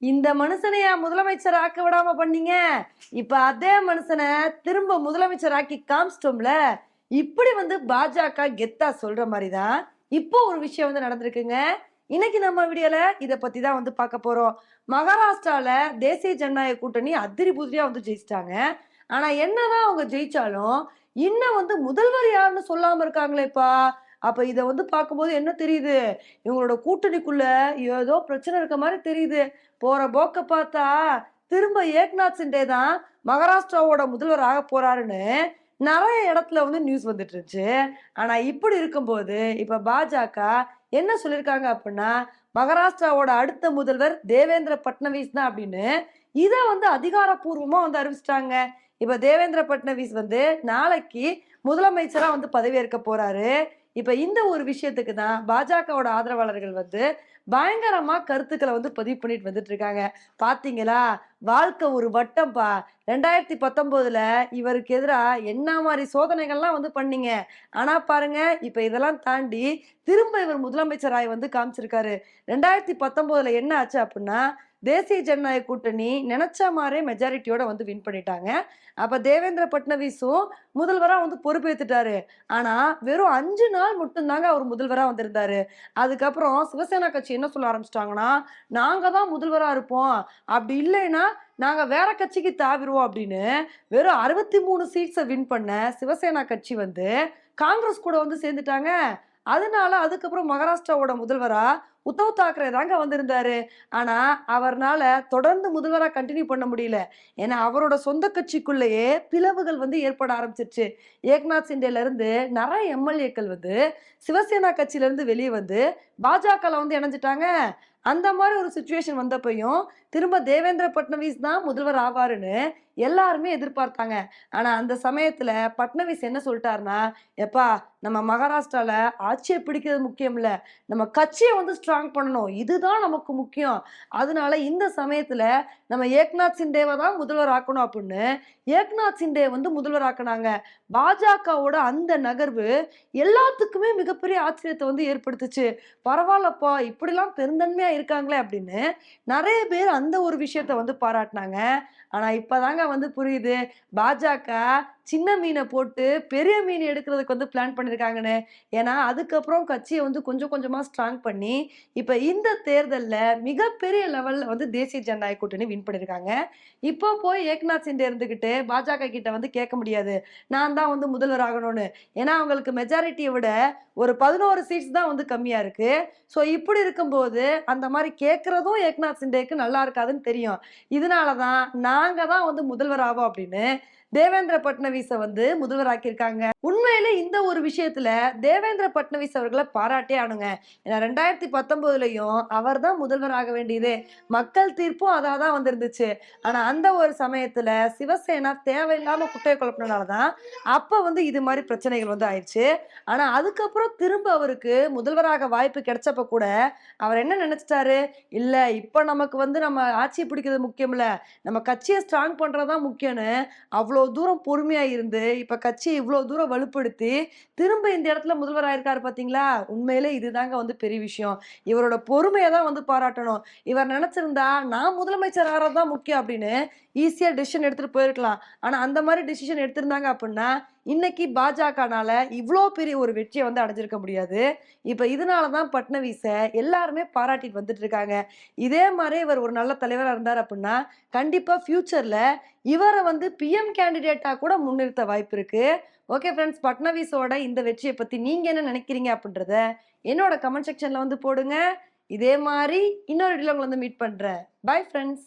இந்த மனுஷனையா முதலமைச்சர் ஆக்க விடாம பண்ணீங்க? இப்ப அதே மனுஷனை திரும்ப முதலமைச்சர் ஆக்கி காமிச்சிட்டோம்ல. இப்படி பாஜக கெத்தா சொல்ற மாதிரிதான் இப்போ ஒரு விஷயம் நடந்திருக்குங்க. இன்னைக்கு நம்ம வீடியோல இத பத்தி தான் பார்க்க போறோம். மகாராஷ்டிரால தேசிய ஜனநாயக கூட்டணி அதிரி புதிரியா ஜெயிச்சிட்டாங்க. ஆனா என்னதான் அவங்க ஜெயிச்சாலும் இன்னும் முதல்வர் யாருன்னு சொல்லாம இருக்காங்களேப்பா. அப்ப இத பார்க்கும்போது என்ன தெரியுது, இவங்களோட கூட்டணிக்குள்ள ஏதோ பிரச்சனை இருக்க மாதிரி தெரியுது. போற போக்க பார்த்தா திரும்ப ஏக்நாத் சிண்டே தான் மகாராஷ்டிராவோட முதல்வர் ஆக போறாருன்னு நிறைய இடத்துல நியூஸ் வந்துட்டு இருந்துச்சு. ஆனா இப்படி இருக்கும்போது இப்ப பாஜக என்ன சொல்லியிருக்காங்க அப்படின்னா, மகாராஷ்டிராவோட அடுத்த முதல்வர் தேவேந்திர பட்னவிஸ் தான் அப்படின்னு இத அதிகாரப்பூர்வமா அறிவிச்சிட்டாங்க. இப்ப தேவேந்திர பட்னவிஸ் நாளைக்கு முதலமைச்சரா பதவியேற்க போறாரு. இப்ப இந்த ஒரு விஷயத்துக்கு தான் பாஜகவோட ஆதரவாளர்கள் பயங்கரமா கருத்துக்களை பதிவு பண்ணிட்டு வந்துட்டு இருக்காங்க. பாத்தீங்களா, வாழ்க்கை ஒரு வட்டம்பா. 2019ல இவருக்கு எதிரா என்ன மாதிரி சோதனைகள்லாம் பண்ணீங்க. ஆனா பாருங்க, இப்ப இதெல்லாம் தாண்டி திரும்ப இவர் முதலமைச்சராய் காமிச்சிருக்காரு. 2019ல என்ன ஆச்சு அப்படின்னா, தேசிய ஜனநாயக கூட்டணி நினைச்ச மாதிரி மெஜாரிட்டியோட வின் பண்ணிட்டாங்க. அப்ப தேவேந்திர பட்னவிஸும் முதல்வரா பொறுப்பேற்றுட்டாரு. ஆனா வெறும் 5 நாள் மட்டும்தாங்க அவர் முதல்வரா வந்திருந்தாரு. அதுக்கப்புறம் சிவசேனா கட்சி என்ன சொல்ல ஆரம்பிச்சிட்டாங்கன்னா, நாங்க தான் முதல்வரா இருப்போம், அப்படி இல்லைன்னா நாங்க வேற கட்சிக்கு தாவிடுவோம் அப்படின்னு வெறும் 63 சீட்ஸை வின் பண்ண சிவசேனா கட்சி காங்கிரஸ் கூட சேர்ந்துட்டாங்க. அதனால அதுக்கப்புறம் மகாராஷ்டிராவோட முதல்வரா உத்தவ் தாக்கரே தாங்க வந்திருந்தாரு. ஆனா அவர்னால தொடர்ந்து முதல்வரா கண்டினியூ பண்ண முடியல. ஏன்னா அவரோட சொந்த கட்சிக்குள்ளேயே பிளவுகள் ஏற்பட ஆரம்பிச்சிருச்சு. ஏக்நாத் சிண்டேல இருந்து நிறைய எம்எல்ஏக்கள் சிவசேனா கட்சியில இருந்து வெளியே பாஜக இணைஞ்சிட்டாங்க. அந்த மாதிரி ஒரு சுச்சுவேஷன் வந்தப்பையும் திரும்ப தேவேந்திர பட்னவிஸ் தான் முதல்வர் ஆவாருன்னு எல்லாருமே எதிர்பார்த்தாங்க. ஆனா அந்த சமயத்துல பட்னவிஸ் என்ன சொல்லிட்டாருன்னா, எப்பா நம்ம மகாராஷ்டிரால ஆட்சியை பிடிக்கிறது முக்கியம் இல்ல, நம்ம கட்சியை ஸ்ட்ராங் பண்ணணும், இதுதான் நமக்கு முக்கியம். அதனால இந்த சமயத்துல நம்ம ஏக்நாத் சிண்டேவை தான் முதல்வர் ஆக்கணும் அப்படின்னு ஏக்நாத் சிண்டே முதல்வர் ஆக்கினாங்க. பாஜகவோட அந்த நகர்வு எல்லாத்துக்குமே மிகப்பெரிய ஆச்சரியத்தை ஏற்படுத்துச்சு. பரவாயில்லப்பா, இப்படிலாம் பெருந்தன்மையா இருக்காங்களே அப்படின்னு நிறைய பேர் அந்த ஒரு விஷயத்த பாராட்டினாங்க. ஆனா இப்பதாங்க புரியுது, பாஜக சின்ன மீனை போட்டு பெரிய மீன் எடுக்கிறதுக்கு பிளான் பண்ணிருக்காங்கன்னு. ஏன்னா அதுக்கப்புறம் கட்சியை கொஞ்சம் கொஞ்சமா ஸ்ட்ராங் பண்ணி இப்ப இந்த தேர்தல்ல மிகப்பெரிய லெவல்ல தேசிய ஜனநாயக கூட்டணி வின் பண்ணிருக்காங்க. இப்போ போய் ஏக்நாத் சிண்டே இருந்துகிட்டு பாஜக கிட்ட கேட்க முடியாது, நான் தான் முதல்வர் ஆகணும்னு. ஏன்னா அவங்களுக்கு மெஜாரிட்டியை விட ஒரு 11 சீட்ஸ் தான் கம்மியா இருக்கு. ஸோ இப்படி இருக்கும்போது அந்த மாதிரி கேட்கறதும் ஏக்நாத் சிண்டேக்கு நல்லா இருக்காதுன்னு தெரியும். இதனாலதான் நாங்க தான் முதல்வர் ஆவோம் அப்படின்னு தேவேந்திர பட்னவிஸை முதல்வர் ஆக்கியிருக்காங்க. உண்மையிலே இந்த ஒரு விஷயத்துல தேவேந்திர பட்னவிஸ் அவர்களை பாராட்டே ஆனுங்க. ஏன்னா 2019லயும் அவர் தான் முதல்வர் ஆக வேண்டியது, மக்கள் தீர்ப்பும் அதான் வந்திருந்துச்சு. ஆனா அந்த ஒரு சமயத்துல சிவசேனா தேவையில்லாம குட்டையை குழப்பினாலதான் அப்ப இது மாதிரி பிரச்சனைகள் ஆயிடுச்சு. ஆனா அதுக்கப்புறம் திரும்ப அவருக்கு முதல்வராக வாய்ப்பு கிடைச்சப்ப கூட அவர் என்ன நினைச்சிட்டாரு, இல்ல இப்ப நமக்கு நம்ம ஆட்சியை பிடிக்கிறது முக்கியம் இல்ல, நம்ம கட்சியை ஸ்ட்ராங் பண்றதுதான் முக்கியம்னு அவ்வளவு தூரம் பொறுமையா இருந்து இப்ப கட்சியை இவ்வளவு தூரம் வலுப்படுத்தி திரும்ப இந்த இடத்துல முதல்வர் ஆயிருக்காரு. பாத்தீங்களா, உண்மையிலே இதுதாங்க பெரிய விஷயம். இவரோட பொறுமையை தான் பாராட்டணும். இவர் நினைச்சிருந்தா நான் முதலமைச்சர் ஆறதுதான் முக்கியம் அப்படின்னு ஈஸியா டெசிஷன் எடுத்துட்டு போயிருக்கலாம். ஆனா அந்த மாதிரி டெசிஷன் எடுத்திருந்தாங்க அப்படின்னா இன்னைக்கு பாஜகனால இவ்வளோ பெரிய ஒரு வெற்றியை அடைஞ்சிருக்க முடியாது. இப்ப இதனாலதான் பட்னவிஸ எல்லாருமே பாராட்டிட்டு வந்துட்டு இருக்காங்க. இதே மாதிரி இவர் ஒரு நல்ல தலைவரா இருந்தார் அப்படின்னா கண்டிப்பா ஃபியூச்சர்ல இவரை பிஎம் கேண்டிடேட்டா கூட முன்னிறுத்த வாய்ப்பு இருக்கு. ஓகே ஃப்ரெண்ட்ஸ், பட்னவிஸோட இந்த வெற்றியை பத்தி நீங்க என்ன நினைக்கிறீங்க அப்படின்றத என்னோட கமெண்ட் செக்ஷன்ல போடுங்க. இதே மாதிரி இன்னொரு வீடியோல உங்களை மீட் பண்றேன். Bye friends.